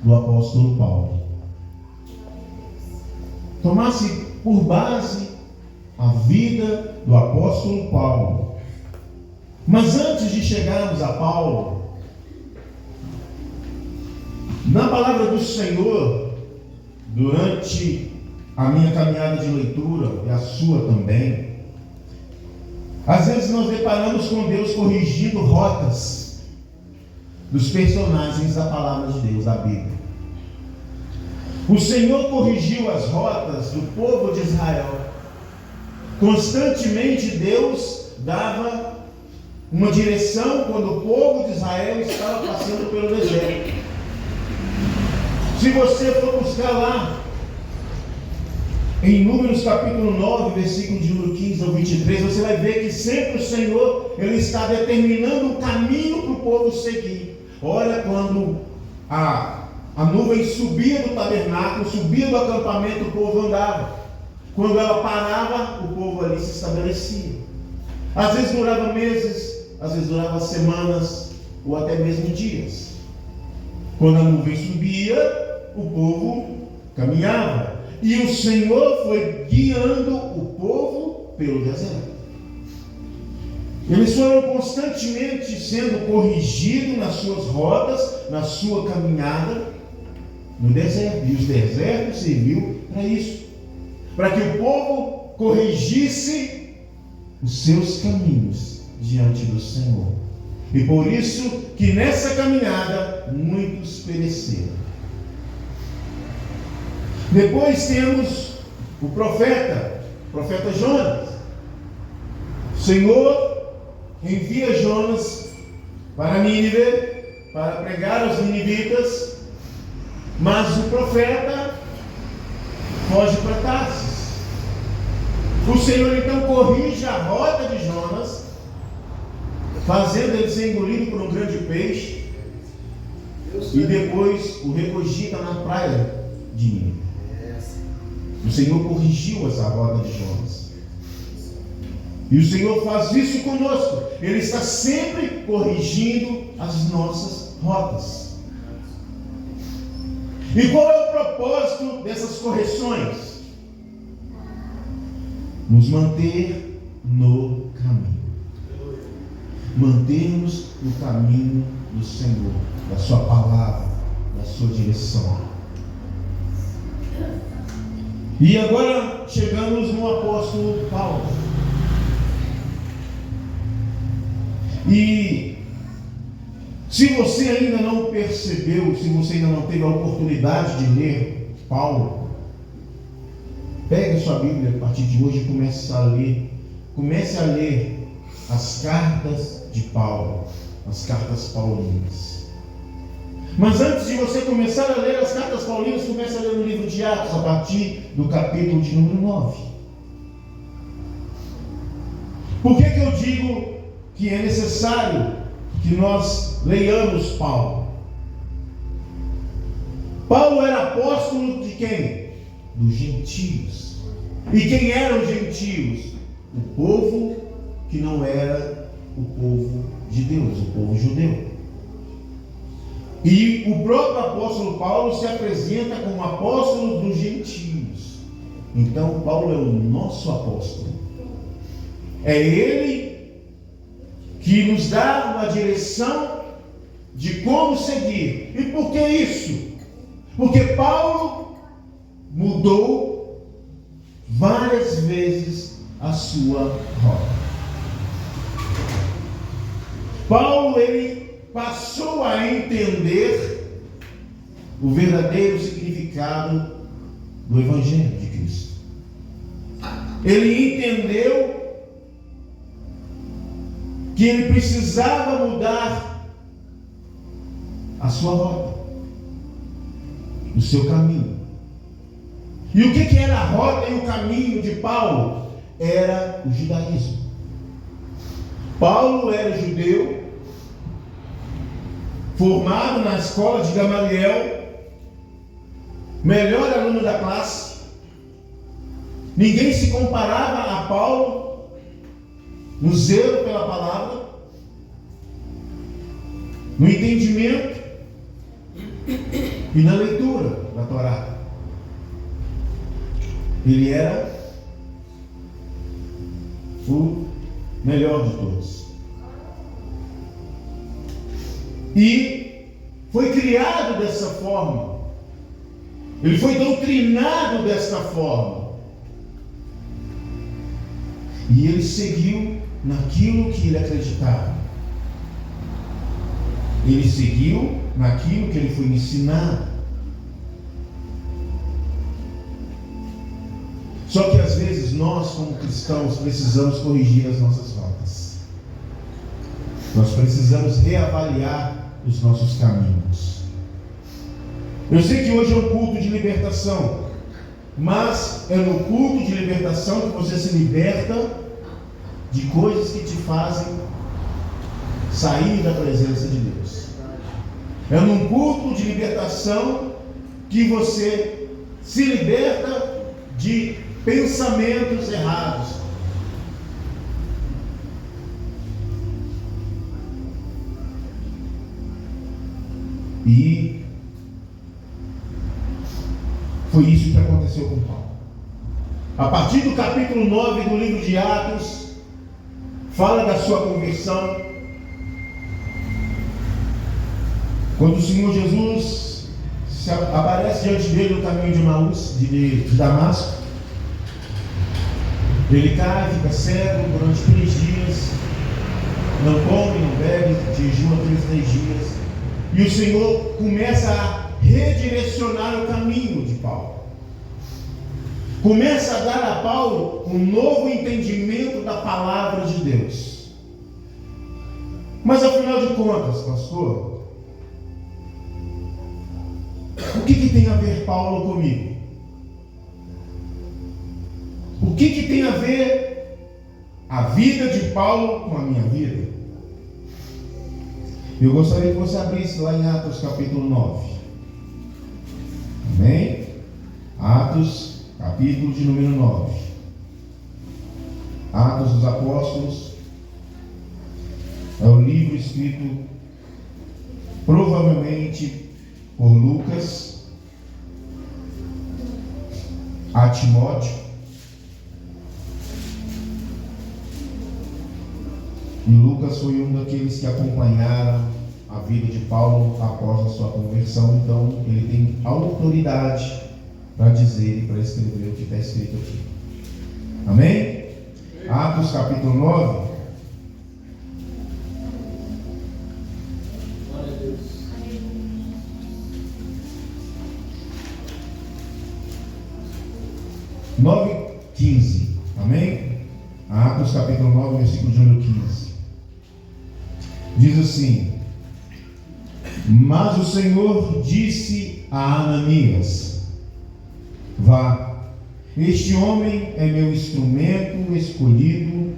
do apóstolo Paulo. Tomasse por base a vida do apóstolo Paulo. Mas antes de chegarmos a Paulo, na palavra do Senhor, durante a minha caminhada de leitura e a sua também, às vezes nós deparamos com Deus corrigindo rotas dos personagens da palavra de Deus, da Bíblia. O Senhor corrigiu as rotas do povo de Israel. Constantemente Deus dava uma direção quando o povo de Israel estava passando pelo deserto. Se você for buscar lá em Números capítulo 9, versículo de número 15 ao 23, você vai ver que sempre o Senhor, Ele está determinando um caminho para o povo seguir. Olha, quando a nuvem subia do tabernáculo, subia do acampamento, o povo andava. Quando ela parava, o povo ali se estabelecia. Às vezes durava meses, às vezes durava semanas, ou até mesmo dias. Quando a nuvem subia, o povo caminhava. E o Senhor foi guiando o povo pelo deserto. Eles foram constantemente sendo corrigidos nas suas rotas, na sua caminhada no deserto. E os desertos serviu para isso, para que o povo corrigisse os seus caminhos diante do Senhor. E por isso que nessa caminhada muitos pereceram. Depois temos o profeta Jonas. O Senhor envia Jonas para Nínive, para pregar aos ninivitas, mas o profeta foge para Tarsis. O Senhor então corrige a rota de Jonas, fazendo ele ser engolido por um grande peixe, e depois o recogita na praia de Nínive. O Senhor corrigiu essa rota de Jonas. E o Senhor faz isso conosco. Ele está sempre corrigindo as nossas rotas. E qual é o propósito dessas correções? Nos manter no caminho. Manter-nos no caminho do Senhor, da sua palavra, da sua direção. E agora chegamos no apóstolo Paulo. E se você ainda não percebeu, se você ainda não teve a oportunidade de ler Paulo, pegue a sua Bíblia a partir de hoje e comece a ler as cartas de Paulo, as cartas paulinas. Mas antes de você começar a ler as cartas paulinas, comece a ler o livro de Atos, a partir do capítulo de número 9. Por que eu digo que é necessário que nós leiamos Paulo? Paulo era apóstolo de quem? Dos gentios. E quem eram os gentios? O povo que não era o povo de Deus, o povo judeu. E o próprio apóstolo Paulo se apresenta como apóstolo dos gentios. Então Paulo é o nosso apóstolo. É ele que nos dá uma direção de como seguir. E por que isso? Porque Paulo mudou várias vezes a sua rota. Paulo, ele passou a entender o verdadeiro significado do Evangelho de Cristo. Ele entendeu que ele precisava mudar a sua rota, o seu caminho. E o que era a rota e o caminho de Paulo? Era o judaísmo. Paulo era judeu, formado na escola de Gamaliel, melhor aluno da classe. Ninguém se comparava a Paulo no zelo pela palavra, no entendimento. e na leitura da Torá. Ele era o melhor de todos. E foi criado dessa forma. Ele foi doutrinado desta forma. E ele seguiu naquilo que ele acreditava. Ele seguiu naquilo que ele foi ensinado. Só que às vezes nós, como cristãos, precisamos corrigir as nossas rotas. Nós precisamos reavaliar os nossos caminhos. Eu sei que hoje é um culto de libertação, mas é no culto de libertação que você se liberta de coisas que te fazem sair da presença de Deus. É num culto de libertação que você se liberta de pensamentos errados. E foi isso que aconteceu com Paulo. A partir do capítulo 9 do livro de Atos, fala da sua conversão. Quando o Senhor Jesus aparece diante dele no caminho de Emaús, de Damasco, ele cai, fica cego durante 3 dias, não come, não bebe, jejua 3 dias, e o Senhor começa a redirecionar o caminho de Paulo. Começa a dar a Paulo um novo entendimento da palavra de Deus. Mas afinal de contas, pastor, o que tem a ver Paulo comigo? O que tem a ver a vida de Paulo com a minha vida? Eu gostaria que você abrisse lá em Atos capítulo 9. Amém? Atos capítulo de número 9. Atos dos Apóstolos é o livro escrito provavelmente por Lucas a Timóteo. E Lucas foi um daqueles que acompanharam a vida de Paulo após a sua conversão. Então ele tem autoridade para dizer e para escrever o que está escrito aqui. Amém? Atos capítulo 9. Glória a Deus. 9:15. Amém? Atos capítulo 9, versículo de número 15. Diz assim: mas o Senhor disse a Ananias: vá, este homem é meu instrumento escolhido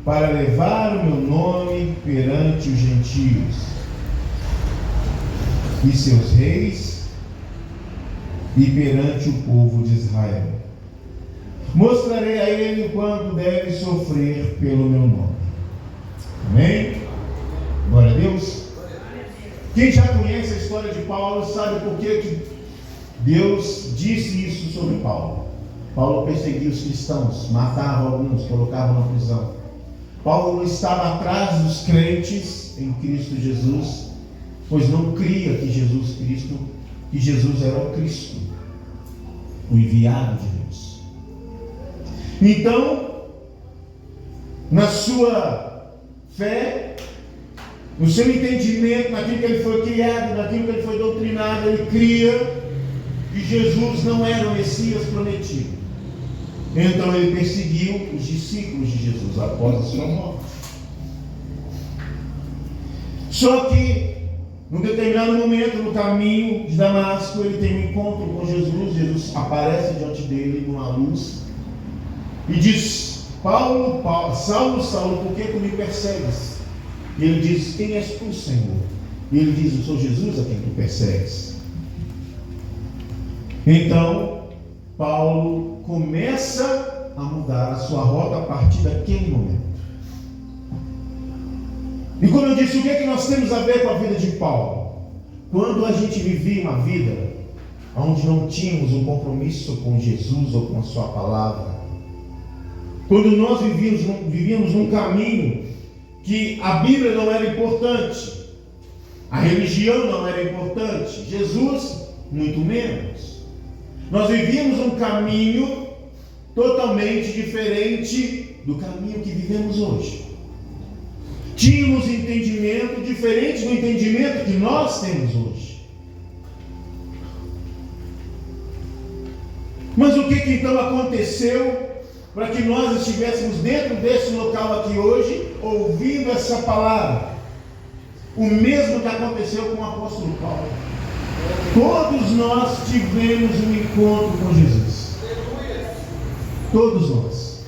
para levar o meu nome perante os gentios e seus reis e perante o povo de Israel. Mostrarei a ele o quanto deve sofrer pelo meu nome. Amém? Glória a Deus. Quem já conhece a história de Paulo sabe por que Deus disse isso sobre Paulo. Paulo perseguia os cristãos, matava alguns, colocava na prisão. Paulo estava atrás dos crentes em Cristo Jesus, pois não cria que Jesus era o Cristo, o enviado de Deus. Então, na sua fé, no seu entendimento, naquilo que ele foi criado, naquilo que ele foi doutrinado, ele cria que Jesus não era o Messias prometido. Então ele perseguiu os discípulos de Jesus após a sua morte. Só que, num determinado momento, no caminho de Damasco, ele tem um encontro com Jesus. Jesus aparece diante dele numa luz e diz: Saulo, Saulo, por que tu me persegues? E ele diz: quem és tu, Senhor? E ele diz: eu sou Jesus a quem tu persegues. Então, Paulo começa a mudar a sua rota a partir daquele momento. E como eu disse, o que é que nós temos a ver com a vida de Paulo? quando a gente vivia uma vida onde não tínhamos um compromisso com Jesus ou com a sua palavra, quando nós vivíamos num caminho que a Bíblia não era importante, a religião não era importante, Jesus muito menos, nós vivíamos um caminho totalmente diferente do caminho que vivemos hoje. Tínhamos entendimento diferente do entendimento que nós temos hoje. Mas o que então aconteceu para que nós estivéssemos dentro desse local aqui hoje, ouvindo essa palavra? O mesmo que aconteceu com o apóstolo Paulo. Todos nós tivemos um encontro com Jesus. Todos nós.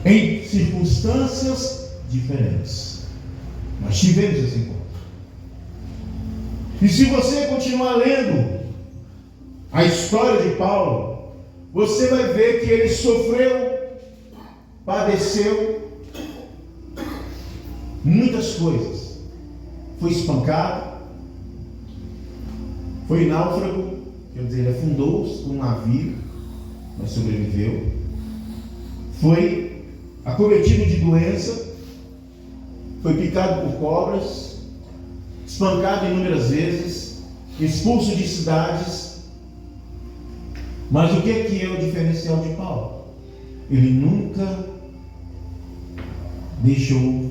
Em circunstâncias diferentes. Nós tivemos esse encontro. E se você continuar lendo a história de Paulo, você vai ver que ele sofreu, padeceu muitas coisas. Foi espancado, foi náufrago, quer dizer, ele afundou um navio, mas sobreviveu. Foi acometido de doença, foi picado por cobras, espancado inúmeras vezes, expulso de cidades. Mas o que é o diferencial de Paulo? Ele nunca deixou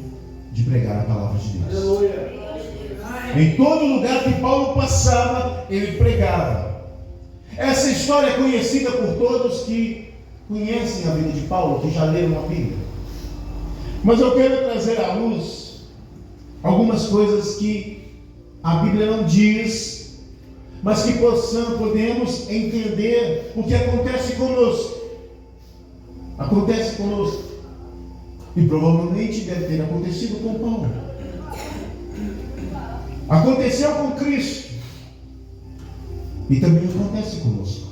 de pregar a palavra de Deus. Aleluia. Em todo lugar que Paulo passava, ele pregava. Essa história é conhecida por todos que conhecem a vida de Paulo, que já leram a Bíblia. Mas eu quero trazer à luz algumas coisas que a Bíblia não diz, mas que podemos entender o que acontece conosco. Acontece conosco. E provavelmente deve ter acontecido com Paulo. Aconteceu com Cristo. E também acontece conosco.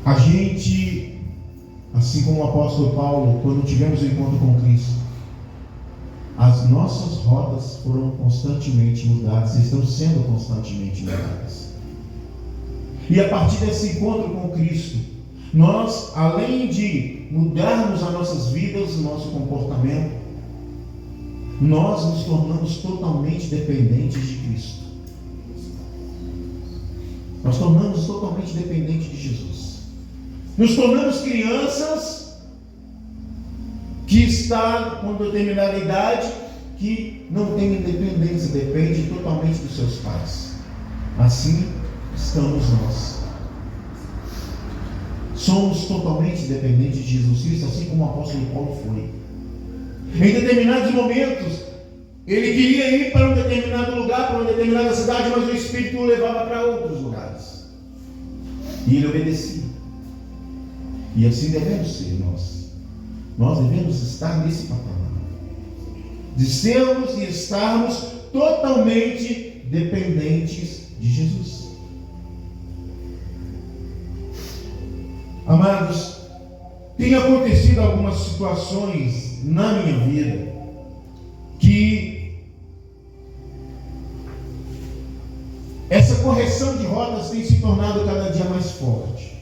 A gente, assim como o apóstolo Paulo, quando tivemos o encontro com Cristo, as nossas rotas foram constantemente mudadas, estão sendo constantemente mudadas. E a partir desse encontro com Cristo, nós, além de mudarmos as nossas vidas, o nosso comportamento, nós nos tornamos totalmente dependentes de Cristo. Nós tornamos totalmente dependentes de Jesus. Nos tornamos crianças que está com determinada idade, que não tem independência, depende totalmente dos seus pais. Assim estamos nós. Somos totalmente dependentes de Jesus Cristo, assim como o apóstolo Paulo foi. Em determinados momentos, ele queria ir para um determinado lugar, para uma determinada cidade, mas o Espírito o levava para outros lugares. E ele obedecia. E assim devemos ser nós. Nós devemos estar nesse patamar. De sermos e estarmos totalmente dependentes de Jesus. Amados, tem acontecido algumas situações na minha vida que essa correção de rotas tem se tornado cada dia mais forte.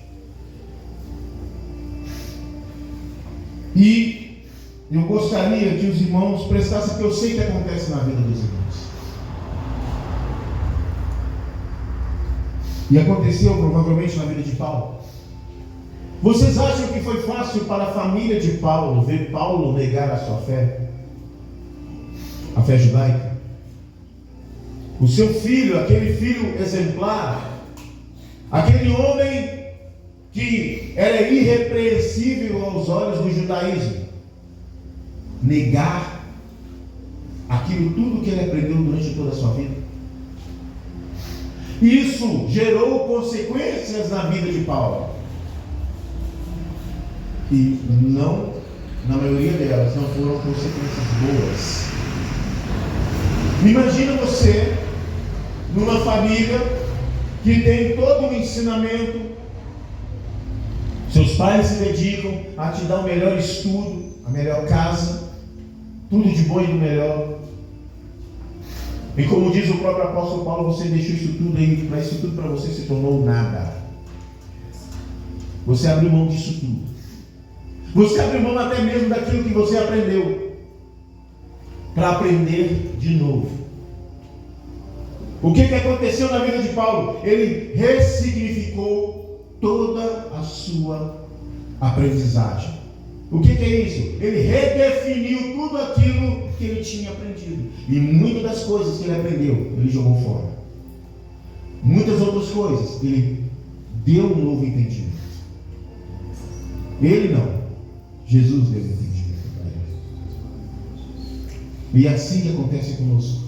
E eu gostaria que os irmãos prestassem, que eu sei que acontece na vida dos irmãos. E aconteceu provavelmente na vida de Paulo. Vocês acham que foi fácil para a família de Paulo ver Paulo negar a sua fé? A fé judaica? O seu filho, aquele filho exemplar, aquele homem que era irrepreensível aos olhos do judaísmo, negar aquilo tudo que ele aprendeu durante toda a sua vida. Isso gerou consequências na vida de Paulo. E não, na maioria delas, não foram consequências boas. Imagina você numa família que tem todo o ensinamento, seus pais se dedicam a te dar o melhor estudo, a melhor casa, tudo de bom e do melhor. E como diz o próprio apóstolo Paulo, você deixou isso tudo aí, mas isso tudo para você se tornou nada. Você abriu mão disso tudo. Você abriu mão até mesmo daquilo que você aprendeu, para aprender de novo. O que aconteceu na vida de Paulo? Ele ressignificou toda a sua aprendizagem. O que é isso? Ele redefiniu tudo aquilo que ele tinha aprendido. E muitas das coisas que ele aprendeu, ele jogou fora. Muitas outras coisas, ele deu um novo entendimento. Ele não. Jesus deu um entendimento para ele. E assim acontece conosco.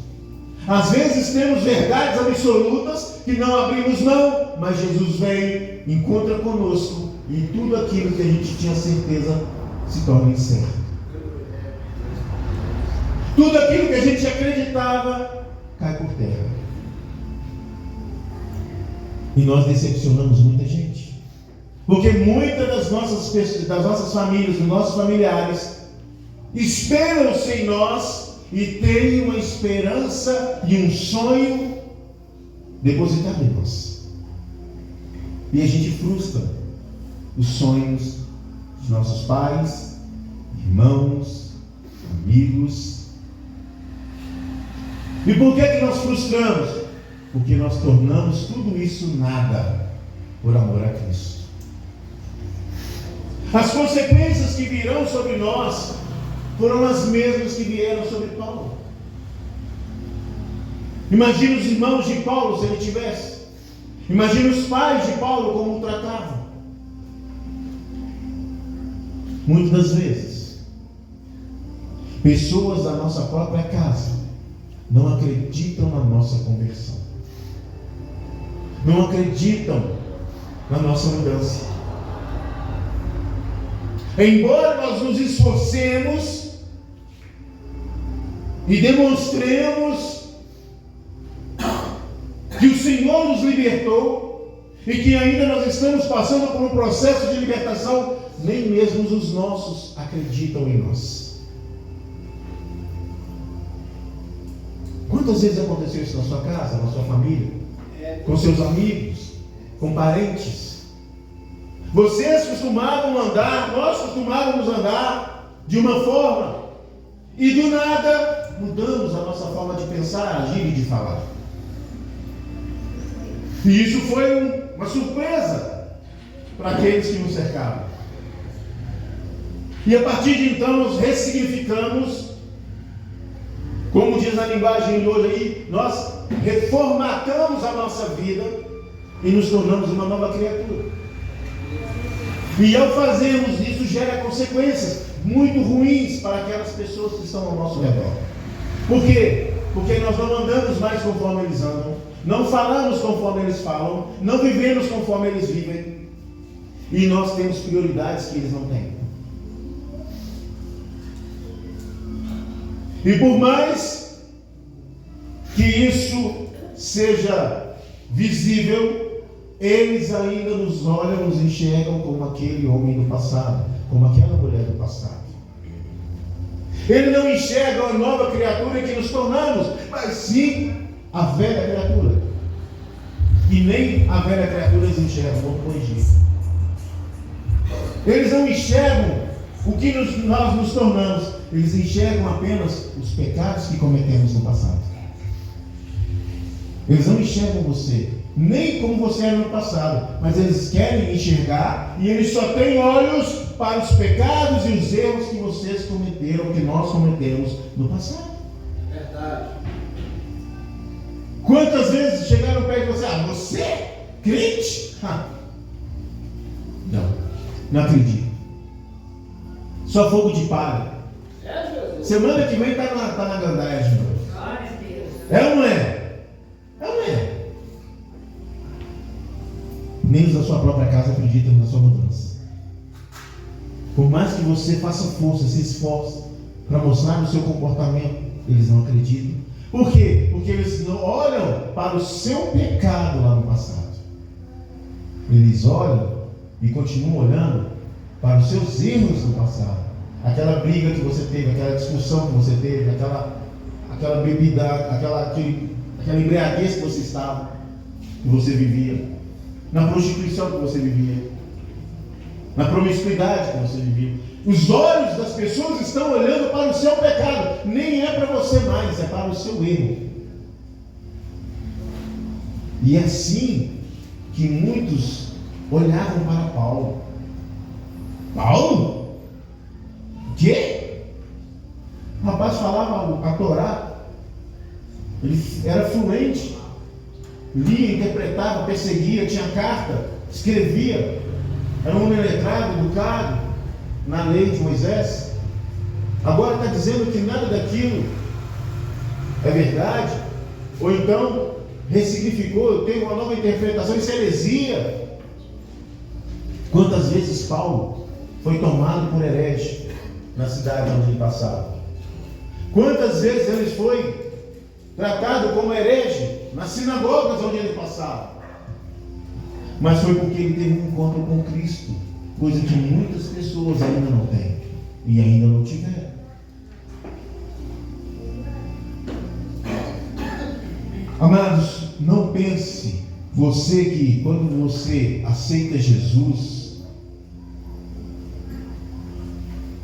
Às vezes temos verdades absolutas que não abrimos mão, mas Jesus vem, encontra conosco e tudo aquilo que a gente tinha certeza se torna incerto. Tudo aquilo que a gente acreditava cai por terra. E nós decepcionamos muita gente. Porque muitas das nossas famílias, dos nossos familiares, esperam-se em nós e têm uma esperança e um sonho depositado em nós. E a gente frustra os sonhos dos nossos pais, irmãos, amigos. E por que nós frustramos? Porque nós tornamos tudo isso nada por amor a Cristo. As consequências que virão sobre nós foram as mesmas que vieram sobre Paulo. Imagina os irmãos de Paulo se ele tivesse. Imagina os pais de Paulo como o tratavam. Muitas das vezes, pessoas da nossa própria casa não acreditam na nossa conversão. Não acreditam na nossa mudança. Embora nós nos esforcemos e demonstremos que o Senhor nos libertou e que ainda nós estamos passando por um processo de libertação, nem mesmo os nossos acreditam em nós. Quantas vezes aconteceu isso na sua casa, na sua família, com seus amigos, com parentes? Vocês costumavam andar, nós costumávamos andar de uma forma, e do nada mudamos a nossa forma de pensar, agir e de falar. E isso foi uma surpresa para aqueles que nos cercavam. E a partir de então nós ressignificamos, como diz a linguagem de hoje aí, nós reformatamos a nossa vida e nos tornamos uma nova criatura. E ao fazermos isso gera consequências muito ruins para aquelas pessoas que estão ao nosso redor. Por quê? Porque nós não andamos mais conforme eles andam, não falamos conforme eles falam, não vivemos conforme eles vivem, e nós temos prioridades que eles não têm. E por mais que isso seja visível, eles ainda nos olham, nos enxergam como aquele homem do passado, como aquela mulher do passado. Ele não enxerga a nova criatura que nos tornamos, mas sim a velha criatura. E nem a velha criatura eles enxergam, vamos corrigir. Eles não enxergam o que nós nos tornamos, eles enxergam apenas os pecados que cometemos no passado. Eles não enxergam você, nem como você era no passado, mas eles querem enxergar e eles só têm olhos para os pecados e os erros que vocês cometeram, que nós cometemos no passado. Verdade. Quantas vezes chegaram perto de você? Você? Crente? Não acredito. Só fogo de palha. Semana que vem está na gandaia de novo. É ou não é? É ou não é? Nem os da sua própria casa acreditam na sua mudança. Por mais que você faça força, se esforce para mostrar o seu comportamento, eles não acreditam. Por quê? Porque eles não olham para o seu pecado lá no passado. Eles olham e continuam olhando para os seus erros do passado. aquela briga que você teve, aquela discussão que você teve, aquela bebida, aquela embriaguez que você estava, que você vivia, na prostituição que você vivia, na promiscuidade que você vivia. Os olhos das pessoas estão olhando para o seu pecado, nem é para você mais, é para o seu erro. E é assim que muitos olhavam para Paulo. Paulo? O quê? O rapaz falava a Torá, ele era fluente, lia, interpretava, perseguia, tinha carta, escrevia, era um homem letrado, educado na lei de Moisés. Agora está dizendo que nada daquilo é verdade, ou então ressignificou, eu tenho uma nova interpretação, isso é heresia. Quantas vezes Paulo foi tomado por herege na cidade onde ele passava? Quantas vezes ele foi tratado como herege nas sinagogas onde ele passava? Mas foi porque ele teve um encontro com Cristo, coisa que muitas pessoas ainda não têm e ainda não tiveram. Amados, não pense você que quando você aceita Jesus,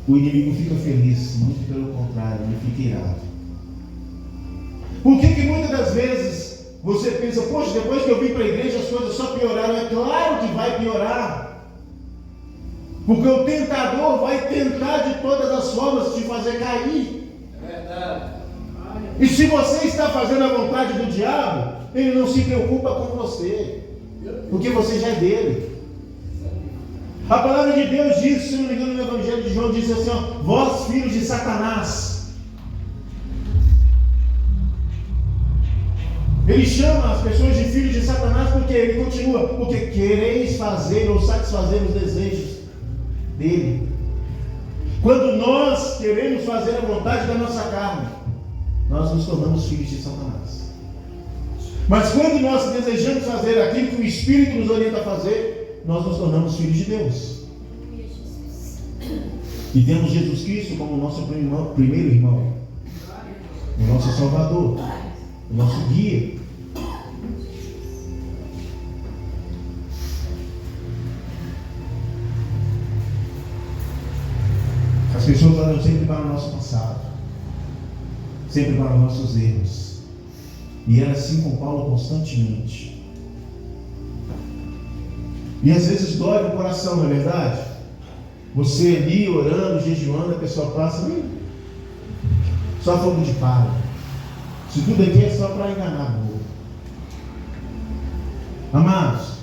o inimigo fica feliz. Muito pelo contrário, ele fica irado. Por que muitas das vezes você pensa, poxa, depois que eu vim para a igreja as coisas só pioraram? É claro que vai piorar, porque o tentador vai tentar de todas as formas te fazer cair. É verdade. E se você está fazendo a vontade do diabo, ele não se preocupa com você, porque você já é dele. A palavra de Deus diz, se não me engano, no Evangelho de João, diz assim, ó, vós filhos de Satanás. Ele chama as pessoas de filhos de Satanás porque ele continua, porque quereis fazer ou satisfazer os desejos dele. Quando nós queremos fazer a vontade da nossa carne, nós nos tornamos filhos de Satanás. Mas quando nós desejamos fazer aquilo que o Espírito nos orienta a fazer, nós nos tornamos filhos de Deus. E temos Jesus Cristo como nosso primeiro irmão, o nosso Salvador, o nosso guia. As pessoas olham sempre para o nosso passado, sempre para os nossos erros. E era assim com Paulo constantemente. E às vezes dói no coração, não é verdade? Você ali orando, jejuando, a pessoa passa, só fogo de palha. Se tudo aqui é só para enganar o povo. Amados,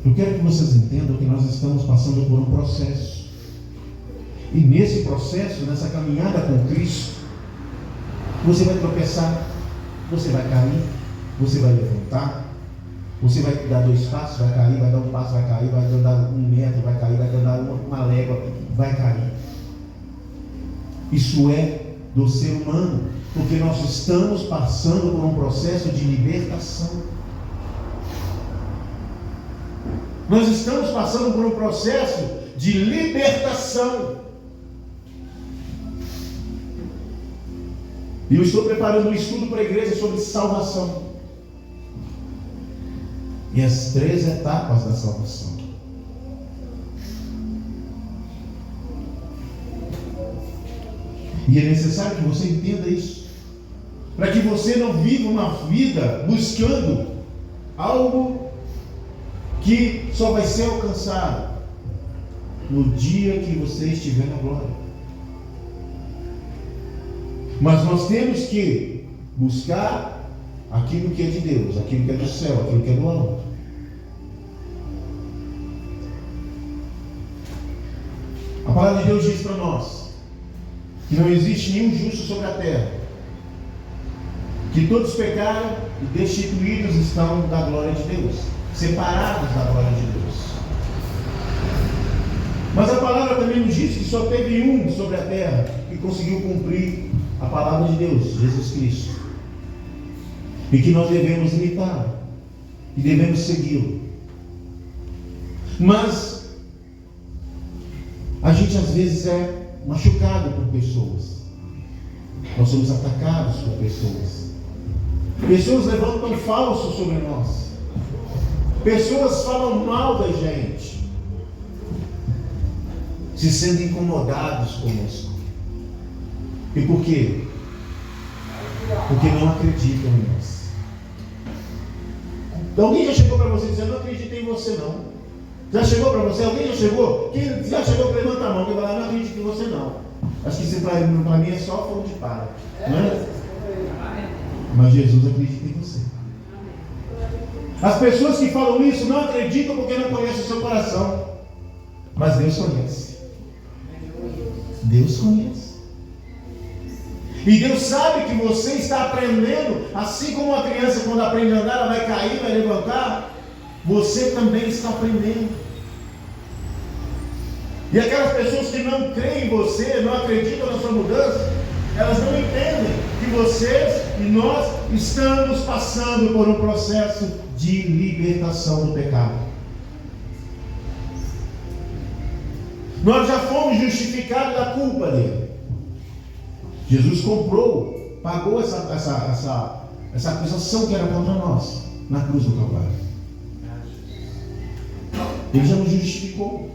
eu quero que vocês entendam que nós estamos passando por um processo. E nesse processo, nessa caminhada com Cristo, você vai tropeçar, você vai cair, você vai levantar, você vai dar 2 passos, vai cair, vai dar 1 passo, vai cair, vai andar 1 metro, vai cair, vai andar uma légua, vai cair. Isso é do ser humano, porque nós estamos passando por um processo de libertação. Nós estamos passando por um processo de libertação. E eu estou preparando um estudo para a igreja sobre salvação. E as 3 etapas da salvação. E é necessário que você entenda isso, para que você não viva uma vida buscando algo que só vai ser alcançado no dia que você estiver na glória. Mas nós temos que buscar aquilo que é de Deus, aquilo que é do céu, aquilo que é do alto. A palavra de Deus diz para nós que não existe nenhum justo sobre a terra, que todos pecaram e destituídos estão da glória de Deus, separados da glória de Deus. Mas a palavra também nos diz que só teve um sobre a terra que conseguiu cumprir a palavra de Deus, Jesus Cristo, e que nós devemos imitar e devemos segui-lo. Mas gente às vezes é machucado por pessoas. Nós somos atacados por pessoas. Pessoas levantam falso sobre nós. Pessoas falam mal da gente. Se sentem incomodados conosco. E por quê? Porque não acreditam em nós. Alguém já chegou para você e disse: eu não acredito em você não. Já chegou para você? Alguém já chegou? Quem já chegou, levanta a mão. Quem vai lá: não acredito em você não. Acho que isso para mim é só fogo de palha. Não é? Mas Jesus acredita em você. As pessoas que falam isso não acreditam porque não conhecem o seu coração. Mas Deus conhece. Deus conhece. E Deus sabe que você está aprendendo, assim como uma criança quando aprende a andar, ela vai cair, vai levantar. Você também está aprendendo. E aquelas pessoas que não creem em você, não acreditam na sua mudança, elas não entendem que vocês e nós estamos passando por um processo de libertação do pecado. Nós já fomos justificados da culpa dele. Jesus comprou, pagou essa acusação que era contra nós na cruz do Calvário. Ele já nos justificou.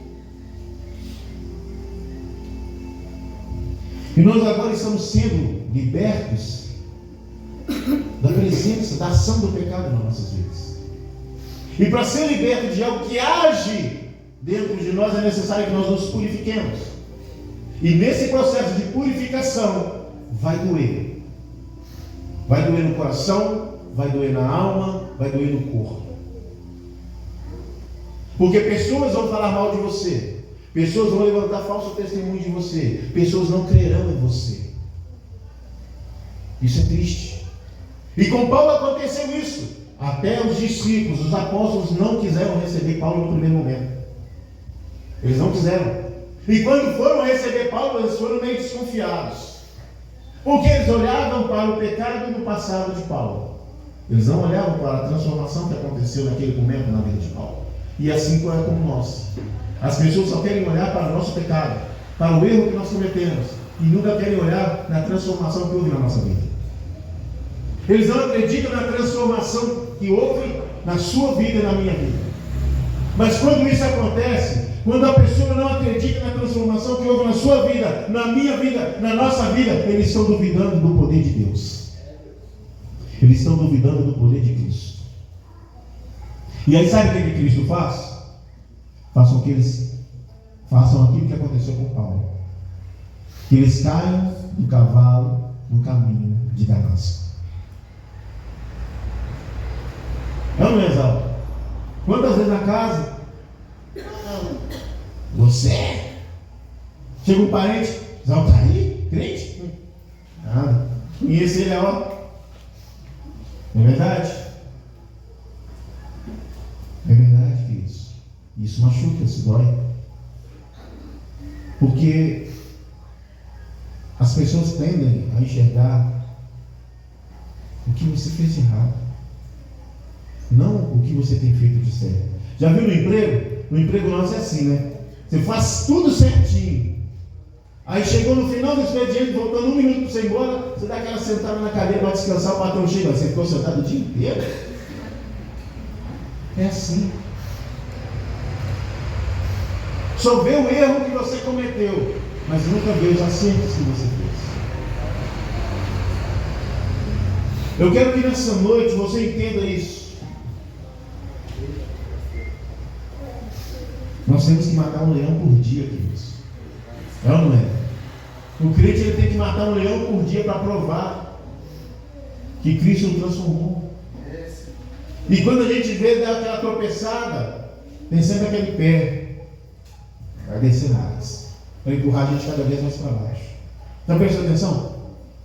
E nós agora estamos sendo libertos da presença, da ação do pecado nas nossas vidas. E para ser liberto de algo que age dentro de nós, é necessário que nós nos purifiquemos. E nesse processo de purificação, vai doer. Vai doer no coração, vai doer na alma, vai doer no corpo. Porque pessoas vão falar mal de você. Pessoas vão levantar falso testemunho de você. Pessoas não crerão em você. Isso é triste. E com Paulo aconteceu isso. Até os discípulos, os apóstolos não quiseram receber Paulo no primeiro momento. Eles não quiseram. E quando foram receber Paulo, eles foram meio desconfiados. Porque eles olhavam para o pecado do passado de Paulo. Eles não olhavam para a transformação que aconteceu naquele momento na vida de Paulo. E assim é como nós. As pessoas só querem olhar para o nosso pecado, para o erro que nós cometemos, e nunca querem olhar na transformação que houve na nossa vida. Eles não acreditam na transformação que houve na sua vida e na minha vida. Mas quando isso acontece, quando a pessoa não acredita na transformação que houve na sua vida, na minha vida, na nossa vida, eles estão duvidando do poder de Deus. Eles estão duvidando do poder de Cristo. E aí sabe o que Cristo faz? Façam que eles façam aquilo que aconteceu com Paulo. Que eles caiam do cavalo no caminho de Damasco. É ou não é, Exalto? Quantas vezes na casa? Você? Chega um parente, Exalto tá aí? Crente? Nada. Conhece ele, ó. Não é verdade? É verdade, queridos. Isso machuca, isso dói. Porque as pessoas tendem a enxergar o que você fez de errado, não o que você tem feito de certo. Já viu no emprego? No emprego nosso é assim, né? Você faz tudo certinho. Aí chegou no final do expediente, voltando 1 minuto para você ir embora, você dá aquela sentada na cadeira para descansar, o patrão chega, você ficou sentado o dia inteiro? É assim. Só vê o erro que você cometeu, mas nunca vê os acertos que você fez. Eu quero que nessa noite você entenda isso. Nós temos que matar um leão por dia, queridos. É ou não é? O crente ele tem que matar um leão por dia para provar que Cristo o transformou. E quando a gente vê dar aquela tropeçada, tem sempre aquele pé. Vai descer mais, para empurrar a gente cada vez mais para baixo. Então presta atenção.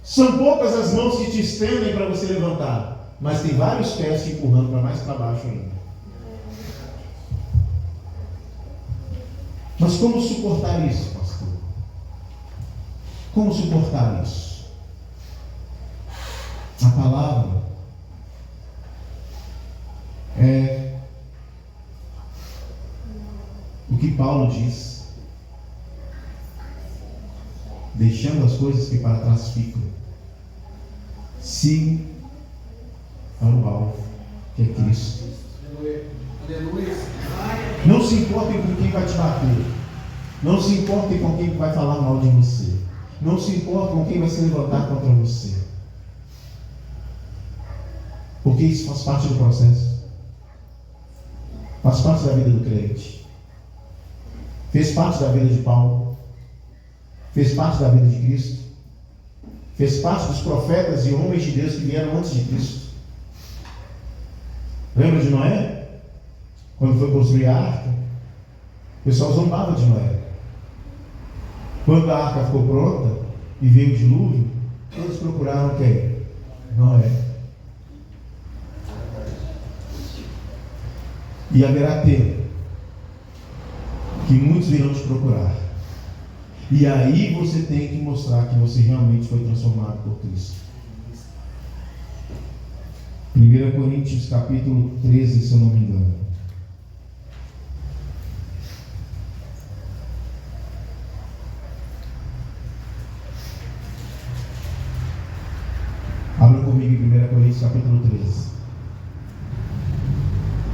São poucas as mãos que te estendem para você levantar, mas tem vários pés te empurrando para mais para baixo ainda. Mas como suportar isso, pastor? Como suportar isso? A palavra é o que Paulo diz. deixando as coisas que para trás ficam. Siga para o alvo, que é Cristo. Aleluia. Não se importem com quem vai te bater. Não se importem com quem vai falar mal de você. Não se importem com quem vai se levantar contra você. Porque isso faz parte do processo. Faz parte da vida do crente. Fez parte da vida de Paulo. Fez parte da vida de Cristo. Fez parte dos profetas e homens de Deus que vieram antes de Cristo. Lembra de Noé? Quando foi construir a arca, o pessoal zombava de Noé. Quando a arca ficou pronta e veio o dilúvio, todos procuraram quem? Noé. E haverá tempo que muitos virão te procurar. E aí você tem que mostrar que você realmente foi transformado por Cristo. 1 Coríntios capítulo 13, se eu não me engano. Abra comigo em 1 Coríntios capítulo 13.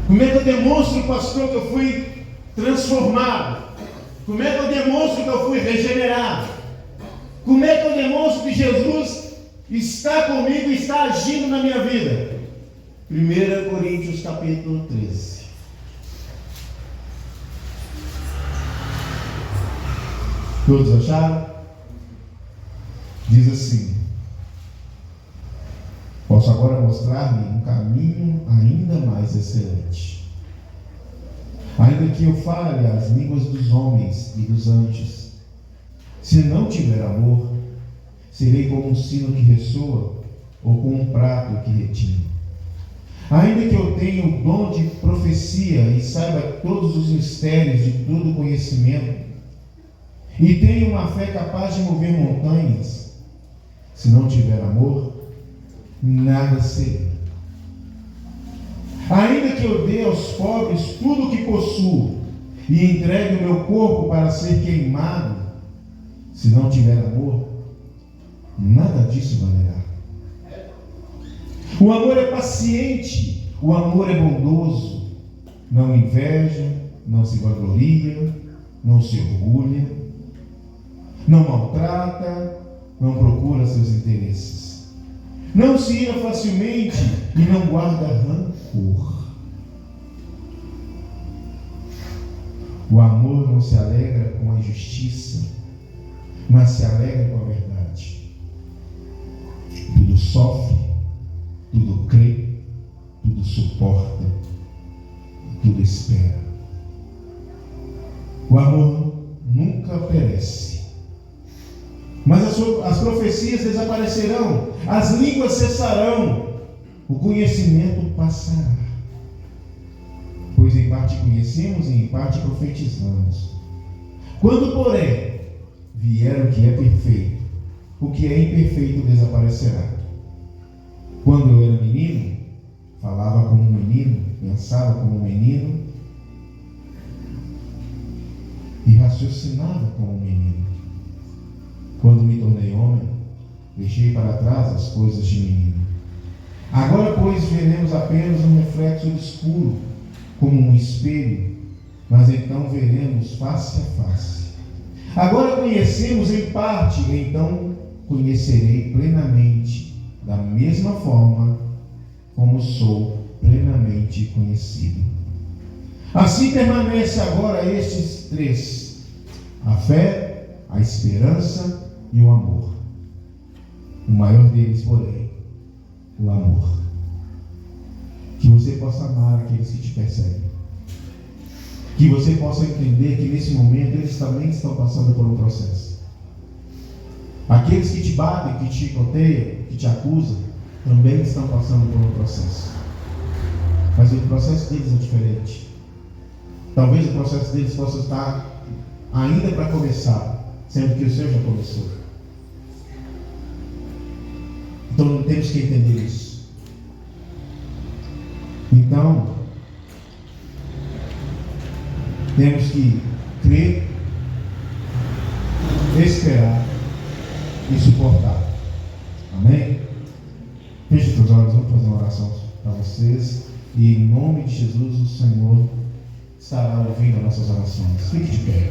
Como é que eu demonstro, pastor, que eu fui transformado? Como é que eu demonstro que eu fui regenerado? Como é que eu demonstro que Jesus está comigo e está agindo na minha vida? 1 Coríntios capítulo 13. Todos acharam? Diz assim: posso agora mostrar-lhe um caminho ainda mais excelente. Ainda que eu fale as línguas dos homens e dos anjos, se não tiver amor, serei como um sino que ressoa ou como um prato que retina. Ainda que eu tenha o dom de profecia e saiba todos os mistérios de todo conhecimento, e tenha uma fé capaz de mover montanhas, se não tiver amor, nada serei. Ainda que eu dê aos pobres tudo o que possuo e entregue o meu corpo para ser queimado, se não tiver amor, nada disso valerá. O amor é paciente, o amor é bondoso, não inveja, não se vangloria, não se orgulha, não maltrata, não procura seus interesses, não se ira facilmente e não guarda rancor. O amor não se alegra com a injustiça, mas se alegra com a verdade. Tudo sofre, tudo crê, tudo suporta, tudo espera. O amor nunca perece. Mas as profecias desaparecerão, as línguas cessarão, o conhecimento passará. Pois em parte conhecemos e em parte profetizamos. Quando, porém, vier o que é perfeito, o que é imperfeito desaparecerá. Quando eu era menino, falava como um menino, pensava como um menino e raciocinava como um menino. Quando me tornei homem, deixei para trás as coisas de menino. Agora, pois, veremos apenas um reflexo obscuro, como um espelho, mas então veremos face a face. Agora conhecemos em parte, então conhecerei plenamente, da mesma forma como sou plenamente conhecido. Assim permanece agora estes três: a fé, a esperança e o amor. O maior deles, porém, o amor. Que você possa amar aqueles que te perseguem. Que você possa entender que nesse momento eles também estão passando por um processo. Aqueles que te batem, que te chicoteiam, que te acusam, também estão passando por um processo. Mas o processo deles é diferente. Talvez o processo deles possa estar ainda para começar, sendo que o seu já começou. Então temos que entender isso. Então, temos que crer, esperar e suportar. Amém? Feche os olhos, vamos fazer uma oração para vocês. E em nome de Jesus, o Senhor estará ouvindo as nossas orações. Fique de pé.